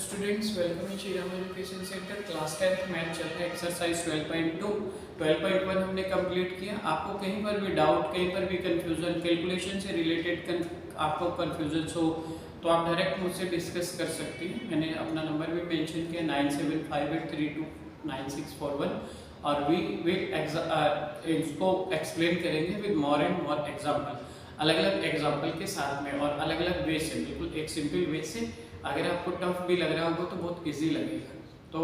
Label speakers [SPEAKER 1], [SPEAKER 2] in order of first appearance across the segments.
[SPEAKER 1] students, welcome in Shri Ram Education Center. Class 10th math चल रहा है, exercise 12.2 12.1 हमने कंप्लीट किया। आपको कहीं पर भी डाउट, कहीं पर भी कंफ्यूजन, कैलकुलेशन से रिलेटेड आपको कंफ्यूजन हो तो आप डायरेक्ट मुझसे डिस्कस कर सकती हैं। मैंने अपना नंबर भी मेंशन किया 9758329641 और वी इसको एक्सप्लेन करेंगे with more and more example, अलग अलग एग्जाम्पल के साथ में और अलग अलग वे से, बिल्कुल एक सिंपल वे से। अगर आपको टफ भी लग रहा होगा तो बहुत इजी लगेगा। तो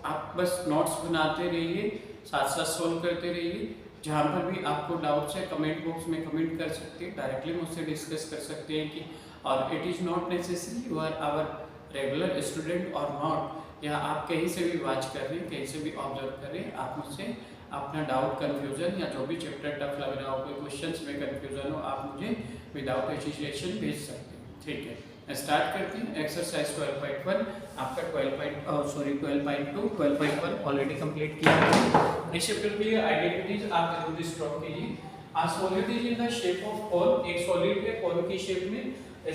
[SPEAKER 1] आप बस नोट्स बनाते रहिए, साथ साथ सोल्व करते रहिए। जहाँ पर भी आपको डाउट्स है कमेंट बॉक्स में कमेंट कर सकते हैं, डायरेक्टली मुझसे डिस्कस कर सकते हैं कि और it is not necessary you are our regular student और नॉट, या आप कहीं से भी वॉच कर रहे हैं, कहीं से भी ऑब्जर्व कर रहे हैं, आप मुझसे अपना डाउट, कन्फ्यूजन या जो भी चैप्टर टफ लग रहा हो, कोई क्वेश्चंस में कन्फ्यूजन हो, आप मुझे विदाउट हेजिटेशन भेज सकते हैं। ठीक है, स्टार्ट करते हैं। एक्सरसाइज 12.1 आपका 12.1 ऑलरेडी कंप्लीट किया है। इस चैप्टर के लिए आइडेंटिटीज आप जरूर स्ट्रॉक कीजिए। A solid is in the shape of cone, एक सॉलिड है कोन की शेप में,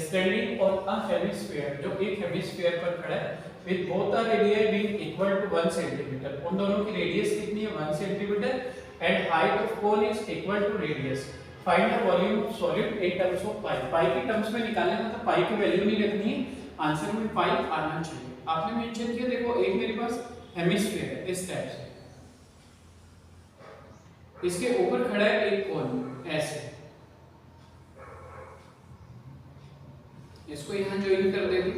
[SPEAKER 1] स्टैंडिंग ऑन अ हेमिस्फीयर, जो एक हेमिस्फीयर पर खड़ा है, with both the radius being equal to 1 centimetre. उन दोनों की रेडियस कितनी है? 1 centimetre and height of cone is equal to radius. Find the volume of solid in terms of pi. Pi के टर्म्स में निकालना है, मतलब पाई की वैल्यू नहीं रखनी है, आंसर में पाई आना चाहिए। आपने मेंशन किया, देखो एक मेरे पास हेमिस्फीयर है इस टाइप से, इसके ऊपर खड़ा है एक कोन ऐसे, इसको यहां ज्वाइन कर देंगे।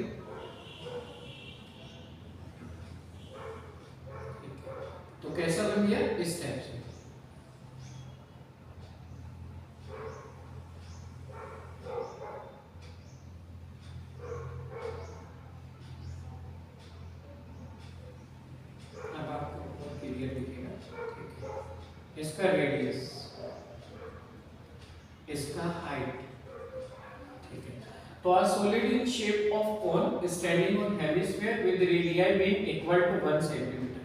[SPEAKER 1] तो कैसा बन गया? इस टाइप से। अब आपको बहुत क्लियर दिखेगा। इसका रेडियस, इसका हाइट, ठीक है। तो a solid in shape of cone standing on hemisphere with radii being equal to 1 centimeter।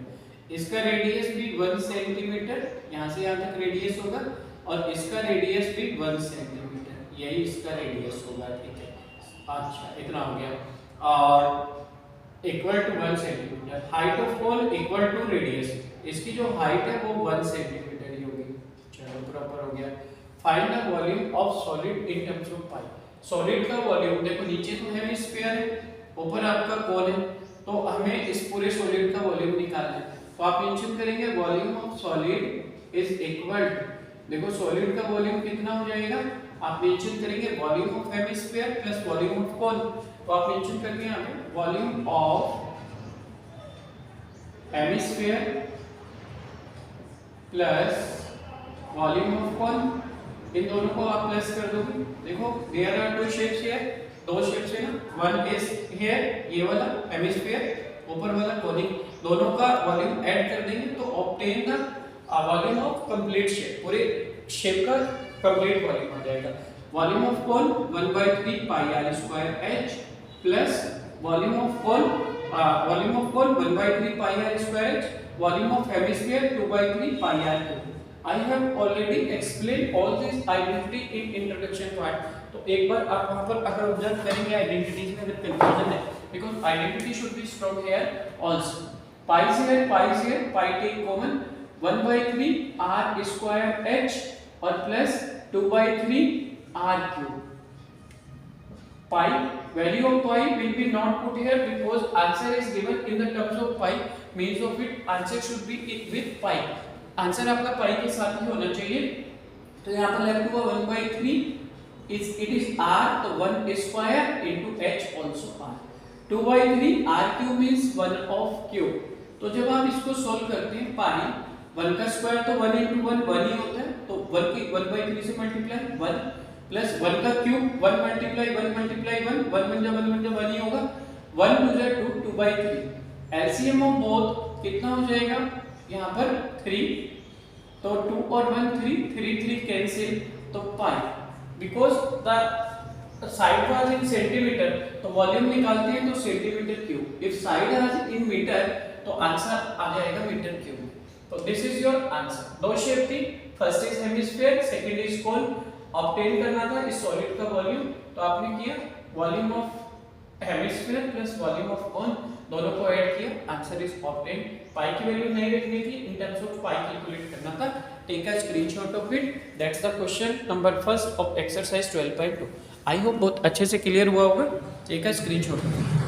[SPEAKER 1] इसका रेडियस भी 1 सेंटीमीटर, यहाँ से यहाँ तक रेडियस होगा, और इसका रेडियस भी 1 सेंटीमीटर, यही इसका रेडियस होगा। ठीक है, अच्छा इतना हो गया। और equal to 1 centimetre, height of cone equal to radius, इसकी जो हाइट है वो 1 सेंटीमीटर ही होगी। चलो प्रॉपर हो गया। Find the volume of solid in terms of pi. Solid का वॉल्यूम, देखो नीचे तो हेमिस्फीयर है, ऊपर आपका कोन है, तो हमें इस पूरे सॉलिड का वॉल्यूम निकालना है। तो आप मेंशन करेंगे volume of solid is equal, देखो सॉलिड का वॉल्यूम कितना हो जाएगा, आप मेंशन करेंगे volume of hemisphere plus volume of cone. तो आप मेंशन करेंगे यहाँ पे volume of hemisphere plus volume of cone, इन दोनों को आप प्लस कर दोगे। देखो there are two shapes here, दो शेप्स है ना, वन इज हियर, ये वाला हेमिस्फीयर, ऊपर वाला कोनिक, दोनों का वॉल्यूम ऐड कर देंगे तो obtain the volume of complete shape, पूरे शेप का कंप्लीट वॉल्यूम आ जाएगा। Volume of cone 1/3 pi r square h plus volume of cone 1/3 pi r square h, volume of hemisphere 2/3 pi r cube. I have already explained all this identity in introduction part। तो एक बार आप वहाँ पर अगर observe करेंगे identities में अगर confusion है, because identity should be strong here also। pi is here, pi take common 1/3 r square h और plus 2/3 r cube। pi, value of pi will be not put here because answer is given in the terms of pi, means of it answer should be with pi। Answer आपका पाई के साथ ही होना चाहिए। तो यहाँ पर left हुआ 1/3 is it is r, तो 1 square into h also r, 2/3 r cube means 1 of cube. तो जब आप इसको सॉल्व करते हैं, पाई 1 का स्क्वायर तो 1 इनटू 1 1 ही होता है, तो 1 की 1/3 से मल्टीप्लाई 1 प्लस 1 का क्यूब 1 मल्टीप्लाई 1 मल्टीप्लाई 1 1 बन जा 1 ही होगा, 1 2 जा 2 2/3। एलसीएम ऑफ बोथ कितना हो जाएगा यहाँ पर 3, तो 2 और 1 3 3 3 कैंसिल, तो pi, because the side was in centimetre, तो वॉल्यूम निकालते हैं तो centimetre cube, if side was in metre तो आंसर आ जाएगा मीटर क्यूब। तो दिस इज योर आंसर। दो शेप थी, first is hemisphere, second is cone. Obtain करना था इस सॉलिड का वॉल्यूम, तो आपने किया volume of hemisphere plus volume of cone दोनों को ऐड किया, आंसर इज ऑब्टेन। पाई की वैल्यू नहीं रखनी थी, in terms of pi calculate करना था। Take a screenshot of it, that's the question number first of exercise 12.2। I hope बहुत अच्छे से क्लियर हुआ होगा। Take a screenshot.